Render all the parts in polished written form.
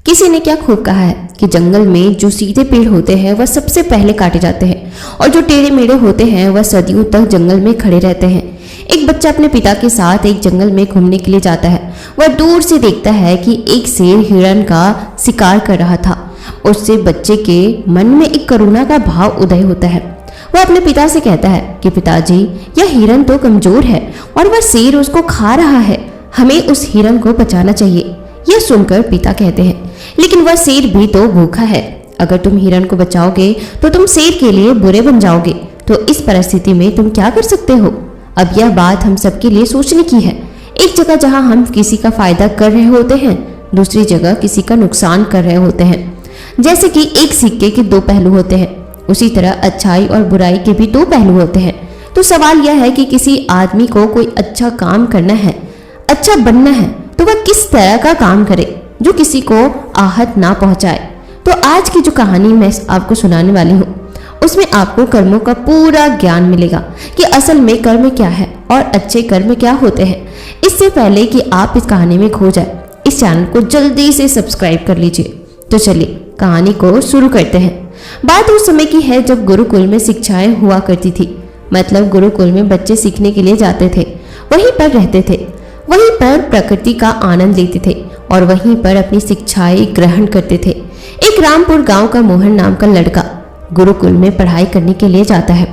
किसी ने क्या खूब कहा है कि जंगल में जो सीधे पेड़ होते हैं वह सबसे पहले काटे जाते हैं और जो टेढ़े मेढ़े होते हैं वह सदियों तक जंगल में खड़े रहते हैं। एक बच्चा अपने पिता के साथ एक जंगल में घूमने के लिए जाता है। वह दूर से देखता है कि एक शेर हिरण का शिकार कर रहा था। उससे बच्चे के मन में एक करुणा का भाव उदय होता है। वह अपने पिता से कहता है कि पिताजी, यह हिरण तो कमजोर है और वह शेर उसको खा रहा है। हमें उस हिरण को बचाना चाहिए। यह सुनकर पिता कहते हैं, लेकिन वह शेर भी तो भूखा है। अगर तुम हिरण को बचाओगे तो तुम शेर के लिए बुरे बन जाओगे। तो इस परिस्थिति में तुम क्या कर सकते हो? अब यह बात हम सबके लिए सोचने की है। एक जगह जहां हम किसी का फायदा कर रहे होते हैं, दूसरी जगह किसी का नुकसान कर रहे होते हैं। जैसे कि एक सिक्के के दो पहलू होते हैं, उसी तरह अच्छाई और बुराई के भी दो पहलू होते हैं। तो सवाल यह है कि किसी आदमी को कोई अच्छा काम करना है, अच्छा बनना है, तो वह किस तरह का काम करे जो किसी को आहत ना पहुंचाए। तो आज की जो कहानी मैं आपको सुनाने वाली हूँ उसमें आपको कर्मों का पूरा ज्ञान मिलेगा कि असल में कर्म क्या है और अच्छे कर्म क्या होते हैं। इससे पहले कि आप इस कहानी में खो जाए, इस चैनल को जल्दी से सब्सक्राइब कर लीजिए। तो चलिए कहानी को शुरू करते हैं। बात उस समय की है जब गुरुकुल में शिक्षाएं हुआ करती थी। मतलब गुरुकुल में बच्चे सीखने के लिए जाते थे, वहीं पर रहते थे, वहीं पर प्रकृति का आनंद लेते थे और वहीं पर अपनी शिक्षाएं ग्रहण करते थे। एक रामपुर गांव का मोहन नाम का लड़का गुरुकुल में पढ़ाई करने के लिए जाता है।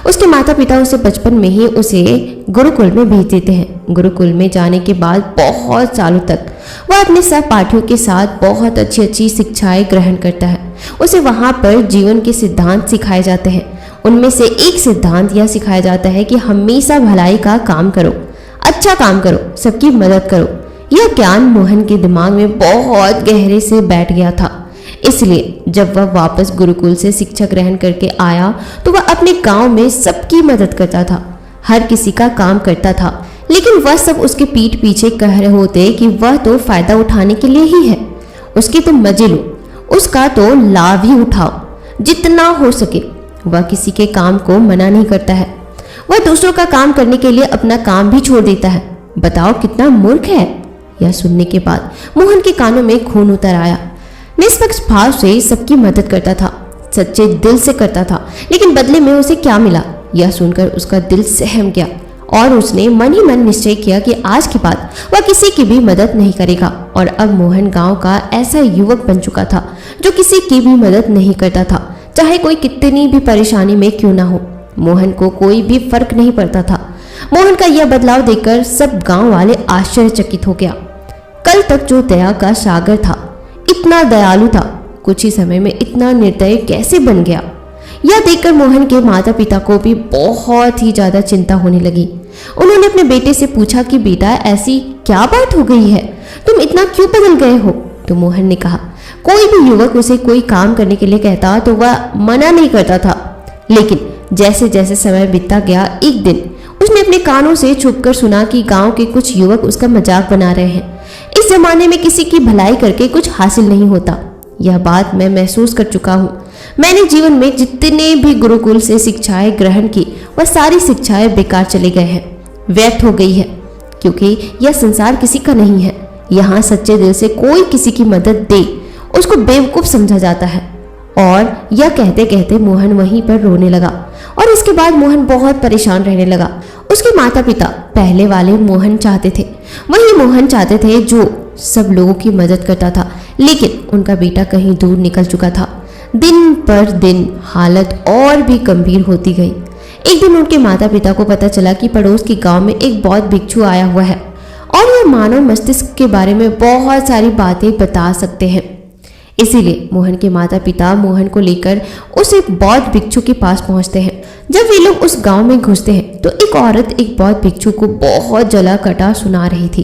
उसके माता पिता उसे बचपन में ही उसे गुरुकुल में भेज देते हैं। गुरुकुल में जाने के बाद बहुत सालों तक वह अपने सहपाठियों के साथ बहुत अच्छी अच्छी शिक्षाएं ग्रहण करता है। उसे वहां पर जीवन के सिद्धांत सिखाए जाते हैं। उनमें से एक सिद्धांत यह सिखाया जाता है कि हमेशा भलाई का काम करो, अच्छा काम करो, सबकी मदद करो। यह ज्ञान मोहन के दिमाग में बहुत गहरे से बैठ गया था। इसलिए जब वह वापस गुरुकुल से शिक्षा ग्रहण करके आया तो वह अपने गांव में सबकी मदद करता था, हर किसी का काम करता था। लेकिन वह सब उसके पीठ पीछे कह रहे होते कि वह तो फायदा उठाने के लिए ही है, उसके तो मजे लो, उसका तो लाभ ही उठाओ जितना हो सके। वह किसी के काम को मना नहीं करता है। वह दूसरों का काम करने के लिए अपना काम भी छोड़ देता है। बताओ कितना मूर्ख है। यह सुनने के बाद मोहन के कानों में खून उतर आया। निष्पक्ष भाव से सबकी मदद करता था, सच्चे दिल से करता था, लेकिन बदले में उसे क्या मिला यह सुनकर उसका दिल सहम गया और उसने मन ही मन निश्चय किया कि आज के बाद वह किसी की भी मदद नहीं करेगा। और अब मोहन गांव का ऐसा युवक बन चुका था जो किसी की भी मदद नहीं करता था, चाहे कोई कितनी भी परेशानी में क्यों ना हो। मोहन को कोई भी फर्क नहीं पड़ता था। मोहन का यह बदलाव देखकर सब गांव वाले आश्चर्यचकित हो गया। कल तक जो दया का सागर था, इतना दयालु था, कुछ ही समय में इतना निर्दयी कैसे बन गया। यह देखकर मोहन के माता पिता को भी बहुत ही ज्यादा चिंता होने लगी। उन्होंने अपने बेटे से पूछा कि बेटा, ऐसी क्या बात हो गई है, तुम इतना क्यों बदल गए हो? तो मोहन ने कहा, कोई भी युवक उसे कोई काम करने के लिए कहता तो वह मना नहीं करता था, लेकिन जैसे जैसे समय बीतता गया, एक दिन उसने अपने कानों से छुपकर सुना कि गांव के कुछ युवक उसका मजाक बना रहे हैं। इस जमाने में किसी की भलाई करके कुछ हासिल नहीं होता। यह बात मैं महसूस कर चुका हूँ। मैंने जीवन में जितने भी गुरुकुल से शिक्षाएं ग्रहण की, वह सारी शिक्षाएं बेकार चले गए हैं, व्यर्थ हो गई है, क्योंकि यह संसार किसी का नहीं है। यहाँ सच्चे दिल से कोई किसी की मदद दे उसको बेवकूफ समझा जाता है। और यह कहते कहते मोहन वहीं पर रोने लगा और इसके बाद मोहन बहुत परेशान रहने लगा। उसके माता पिता पहले वाले मोहन चाहते थे, वही मोहन चाहते थे जो सब लोगों की मदद करता था, लेकिन उनका बेटा कहीं दूर निकल चुका था। दिन पर दिन हालत और भी गंभीर होती गई। एक दिन उनके माता पिता को पता चला कि पड़ोस के गांव में एक बौद्ध भिक्षु आया हुआ है और वह मानव मस्तिष्क के बारे में बहुत सारी बातें बता सकते हैं। इसीलिए मोहन के माता पिता मोहन को लेकर उस एक बौद्ध भिक्षु के पास पहुंचते हैं। जब वे लोग उस गांव में घुसते हैं तो एक औरत एक बौद्ध भिक्षु को बहुत जला कटा सुना रही थी।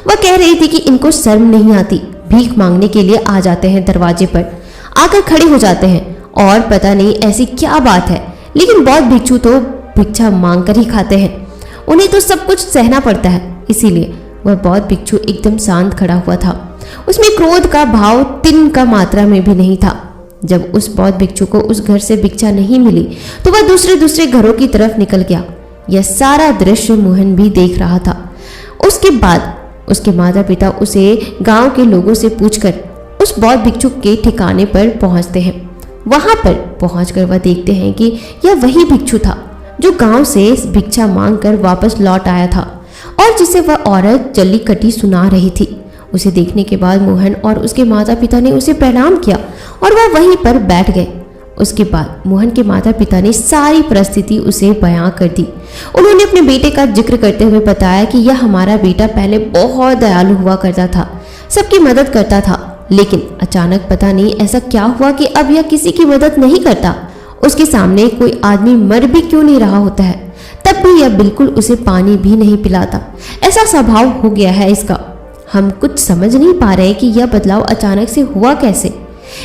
वह कह रही थी कि इनको शर्म नहीं आती, भीख मांगने के लिए आ जाते हैं, दरवाजे पर आकर खड़े हो जाते हैं और पता नहीं ऐसी क्या बात है, लेकिन बौद्ध भिक्षु तो भिक्षा मांग कर ही खाते हैं, उन्हें तो सब कुछ सहना पड़ता है। इसीलिए वह बौद्ध भिक्षु एकदम शांत खड़ा हुआ था। उसमें क्रोध का भाव तिन का मात्रा में भी नहीं था। जब उस बौद्ध भिक्षु को उस घर से भिक्षा नहीं मिली तो वह दूसरे घरों की तरफ निकल गया। यह सारा दृश्य मोहन भी देख रहा था। उसके बाद उसके माता पिता उसे गांव के लोगों से पूछकर उस बौद्ध भिक्षु के ठिकाने पर पहुंचते हैं। वहां पर पहुंचकर वह देखते हैं कि यह वही भिक्षु था जो गांव से भिक्षा मांगकर वापस लौट आया था और जिसे वह औरत जल्ली कटी सुना रही थी। उसे देखने के बाद मोहन और उसके माता पिता ने उसे प्रणाम किया और वह वहीं पर बैठ गए। उसके बाद मोहन के माता पिता ने सारी परिस्थिति उसे बयां कर दी। उन्होंने अपने बेटे का जिक्र करते हुए बताया कि यह हमारा बेटा पहले बहुत दयालु हुआ करता था, सबकी मदद करता था, लेकिन अचानक पता नहीं ऐसा क्या हुआ कि अब यह किसी की मदद नहीं करता। उसके सामने कोई आदमी मर भी क्यों नहीं रहा होता है, तब भी यह बिल्कुल उसे पानी भी नहीं पिलाता। ऐसा स्वभाव हो गया है इसका। हम कुछ समझ नहीं पा रहे कि यह बदलाव अचानक से हुआ कैसे।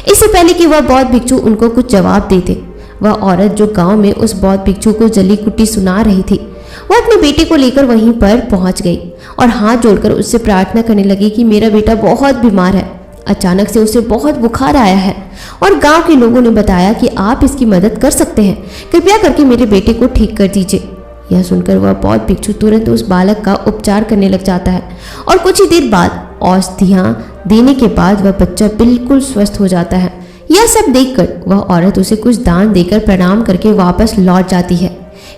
इससे पहले कि वह बौद्ध भिक्षु उनको कुछ जवाब देते, वह औरत जो गांव में उस बौद्ध भिक्षु को जली कुट्टी सुना रही थी, वह अपने बेटे को लेकर वहीं पर पहुंच गई और हाथ जोड़कर उससे प्रार्थना करने लगी कि मेरा बेटा बहुत बीमार है। अचानक से उसे बहुत बुखार आया है और गांव के लोगों ने बताया कि आप इसकी मदद कर सकते हैं, कृपया करके मेरे बेटे को ठीक कर दीजिए। यह सुनकर वह बौद्ध भिक्षु तुरंत उस बालक का उपचार करने लग जाता है और कुछ ही देर बाद औषधियां देने के बाद वह बच्चा बिल्कुल स्वस्थ हो जाता है। यह सब देखकर वह औरत उसे कुछ दान देकर प्रणाम करके वापस लौट जाती है।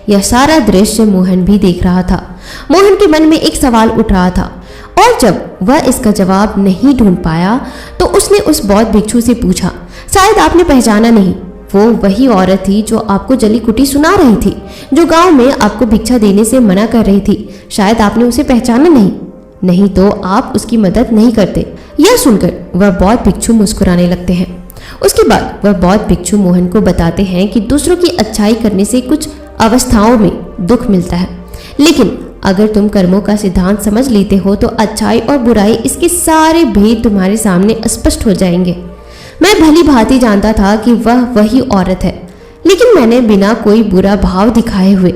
यह सारा दृश्य मोहन भी देख रहा था। मोहन के मन में एक सवाल उठ रहा था और जब वह इसका जवाब नहीं ढूंढ पाया तो उसने उस बौद्ध भिक्षु से पूछा, शायद आपने पहचाना नहीं, वो वही औरत थी जो आपको जली कुटी सुना रही थी, जो गांव में आपको भिक्षा देने से मना कर रही थी। शायद आपने उसे पहचाना नहीं तो आप उसकी मदद नहीं करते। यह सुनकर वह बौद्ध भिक्षु मुस्कुराने लगते हैं। उसके बाद वह बौद्ध भिक्षु मोहन को बताते हैं कि दूसरों की अच्छाई करने से कुछ अवस्थाओं में दुख मिलता है, लेकिन अगर तुम कर्मों का सिद्धांत समझ लेते हो तो अच्छाई और बुराई इसके सारे भेद तुम्हारे सामने स्पष्ट हो जाएंगे। मैं भली भांति जानता था कि वह वही औरत है, लेकिन मैंने बिना कोई बुरा भाव दिखाए हुए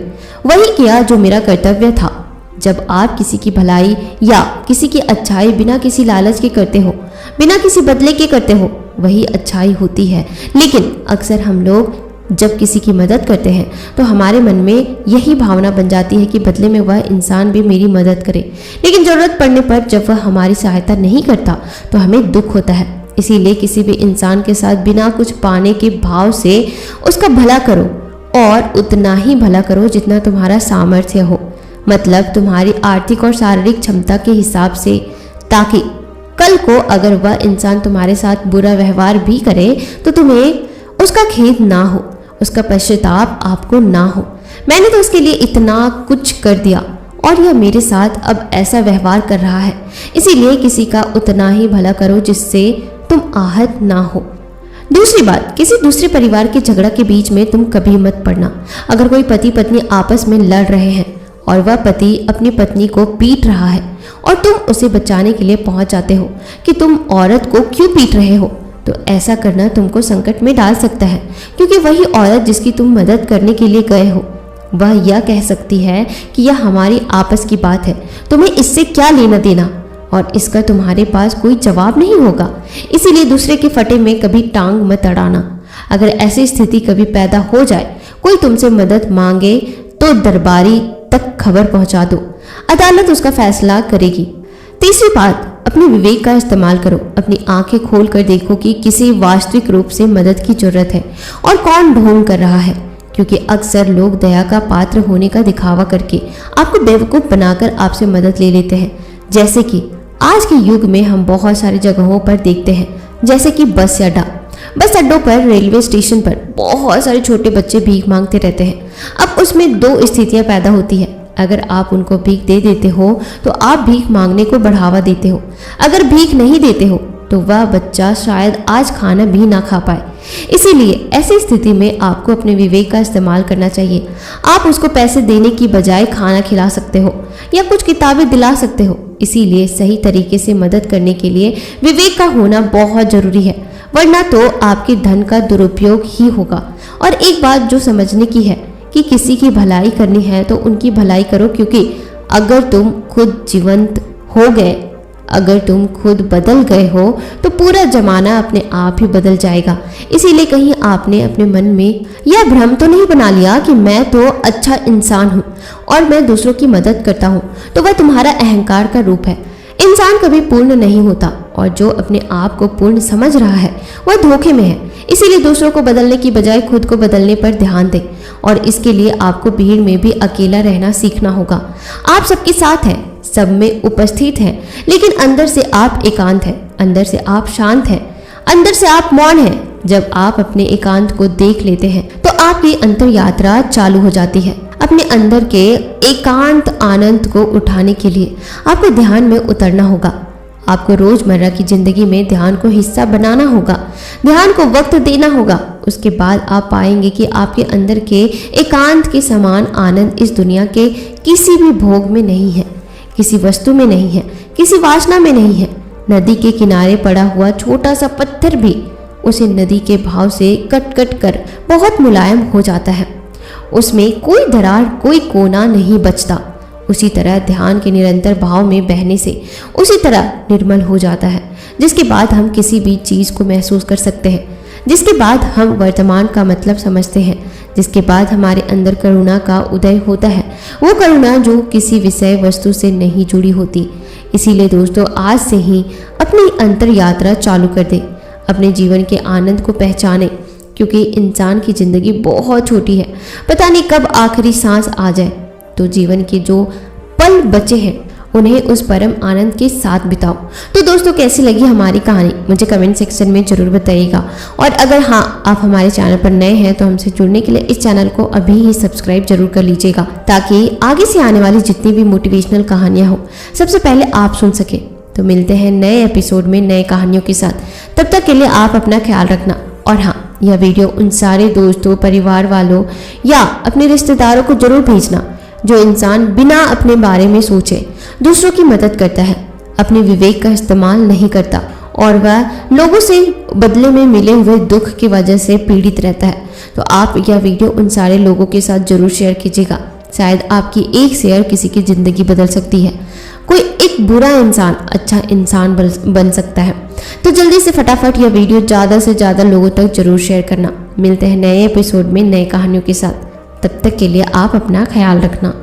वही किया जो मेरा कर्तव्य था। जब आप किसी की भलाई या किसी की अच्छाई बिना किसी लालच के करते हो, बिना किसी बदले के करते हो, वही अच्छाई होती है। लेकिन अक्सर हम लोग जब किसी की मदद करते हैं तो हमारे मन में यही भावना बन जाती है कि बदले में वह इंसान भी मेरी मदद करे, लेकिन जरूरत पड़ने पर जब वह हमारी सहायता नहीं करता तो हमें दुख होता है। इसीलिए किसी भी इंसान के साथ बिना कुछ पाने के भाव से उसका भला करो और उतना ही भला करो जितना तुम्हारा सामर्थ्य हो, मतलब तुम्हारी आर्थिक और शारीरिक क्षमता के हिसाब से, ताकि कल को अगर वह इंसान तुम्हारे साथ बुरा व्यवहार भी करे तो तुम्हें उसका खेद ना हो, उसका पश्चाताप आपको ना हो। मैंने तो उसके लिए इतना कुछ कर दिया और यह मेरे साथ अब ऐसा व्यवहार कर रहा है, इसीलिए किसी का उतना ही भला करो जिससे तुम आहत ना हो। दूसरी बात, किसी दूसरे परिवार के झगड़ा के बीच में तुम कभी मत पड़ना। अगर कोई पति पत्नी आपस में लड़ रहे हैं और वह पति अपनी पत्नी को पीट रहा है और तुम उसे बचाने के लिए पहुंच जाते हो कि तुम औरत को क्यों पीट रहे हो, तो ऐसा करना तुमको संकट में डाल सकता है, क्योंकि वही औरत जिसकी तुम मदद करने के लिए गए हो वह यह कह सकती है कि यह हमारी आपस की बात है, तुम्हें इससे क्या लेना देना, और इसका तुम्हारे पास कोई जवाब नहीं होगा। इसीलिए दूसरे के फटे में कभी टांग मत अड़ाना। अगर ऐसी स्थिति कभी पैदा हो जाए, कोई तुमसे मदद मांगे तो दरबारी तक खबर पहुंचा दो, अदालत उसका फैसला करेगी। तीसरी बात, अपने विवेक का इस्तेमाल करो। अपनी आंखें खोल कर देखो कि किसी वास्तविक रूप से मदद की जरूरत है और कौन ढोंग कर रहा है, क्योंकि अक्सर लोग दया का पात्र होने का दिखावा करके आपको बेवकूफ़ बनाकर आपसे मदद ले लेते हैं। जैसे कि आज के युग में हम बहुत सारी जगहों पर देखते हैं, जैसे कि बस अड्डों पर, रेलवे स्टेशन पर बहुत सारे छोटे बच्चे भीख मांगते रहते हैं। अब उसमें दो स्थितियां पैदा होती है। अगर आप उनको भीख दे देते हो तो आप भीख मांगने को बढ़ावा देते हो। अगर भीख नहीं देते हो तो वह बच्चा शायद आज खाना भी ना खा पाए। इसीलिए ऐसी स्थिति में आपको अपने विवेक का इस्तेमाल करना चाहिए। आप उसको पैसे देने की बजाय खाना खिला सकते हो या कुछ किताबें दिला सकते हो। इसीलिए सही तरीके से मदद करने के लिए विवेक का होना बहुत जरूरी है, वरना तो आपके धन का दुरुपयोग ही होगा। और एक बात जो समझने की है कि किसी की भलाई करनी है तो उनकी भलाई करो, क्योंकि अगर तुम खुद जीवंत हो गए, अगर तुम खुद बदल गए हो तो पूरा जमाना अपने आप ही बदल जाएगा। इसीलिए कहीं आपने अपने मन में यह भ्रम तो नहीं बना लिया कि मैं तो अच्छा इंसान हूँ और मैं दूसरों की मदद करता हूँ, तो वह तुम्हारा अहंकार का रूप है। इंसान कभी पूर्ण नहीं होता और जो अपने आप को पूर्ण समझ रहा है वह धोखे में है। इसीलिए दूसरों को बदलने की बजाय खुद को बदलने पर ध्यान दें और इसके लिए आपको भीड़ में भी अकेला रहना सीखना होगा। आप सबके साथ हैं, सब में उपस्थित हैं, लेकिन अंदर से आप एकांत हैं, अंदर से आप शांत हैं, अंदर से आप मौन हैं। जब आप अपने एकांत को देख लेते हैं तो आपकी अंतर यात्रा चालू हो जाती है। अपने अंदर के एकांत आनंद को उठाने के लिए आपको ध्यान में उतरना होगा। आपको रोजमर्रा की जिंदगी में ध्यान को हिस्सा बनाना होगा, ध्यान को वक्त देना होगा। उसके बाद आप पाएंगे कि आपके अंदर के एकांत के समान आनंद इस दुनिया के किसी भी भोग में नहीं है, किसी वस्तु में नहीं है, किसी वासना में नहीं है। नदी के किनारे पड़ा हुआ छोटा सा पत्थर भी उसे नदी के भाव से कट कट कर बहुत मुलायम हो जाता है, उसमें कोई दरार, कोई कोना नहीं बचता। उसी तरह ध्यान के निरंतर भाव में बहने से उसी तरह निर्मल हो जाता है, जिसके बाद हम किसी भी चीज़ को महसूस कर सकते हैं, जिसके बाद हम वर्तमान का मतलब समझते हैं, जिसके बाद हमारे अंदर करुणा का उदय होता है, वो करुणा जो किसी विषय वस्तु से नहीं जुड़ी होती। इसीलिए दोस्तों, आज से ही अपनी अंतर यात्रा चालू कर दें, अपने जीवन के आनंद को पहचानें, क्योंकि इंसान की ज़िंदगी बहुत छोटी है। पता नहीं कब आखिरी सांस आ जाए, तो जीवन के जो पल बचे हैं उन्हें उस परम आनंद के साथ बिताओ। तो दोस्तों, कैसी लगी हमारी कहानी मुझे कमेंट सेक्शन में ज़रूर बताइएगा। और अगर हाँ, आप हमारे चैनल पर नए हैं तो हमसे जुड़ने के लिए इस चैनल को अभी ही सब्सक्राइब जरूर कर लीजिएगा, ताकि आगे से आने वाली जितनी भी मोटिवेशनल कहानियाँ हो सबसे पहले आप सुन सके। तो मिलते हैं नए एपिसोड में नए कहानियों के साथ। तब तक के लिए आप अपना ख्याल रखना। और हाँ, यह वीडियो उन सारे दोस्तों, परिवार वालों या अपने रिश्तेदारों को जरूर भेजना जो इंसान बिना अपने बारे में सोचे दूसरों की मदद करता है, अपने विवेक का इस्तेमाल नहीं करता और वह लोगों से बदले में मिले हुए दुख की वजह से पीड़ित रहता है। तो आप यह वीडियो उन सारे लोगों के साथ जरूर शेयर कीजिएगा। शायद आपकी एक शेयर किसी की ज़िंदगी बदल सकती है। कोई एक बुरा इंसान अच्छा इंसान बन सकता है। तो जल्दी से फटाफट यह वीडियो ज़्यादा से ज़्यादा लोगों तक जरूर शेयर करना। मिलते हैं नए एपिसोड में नए कहानियों के साथ। तब तक के लिए आप अपना ख्याल रखना।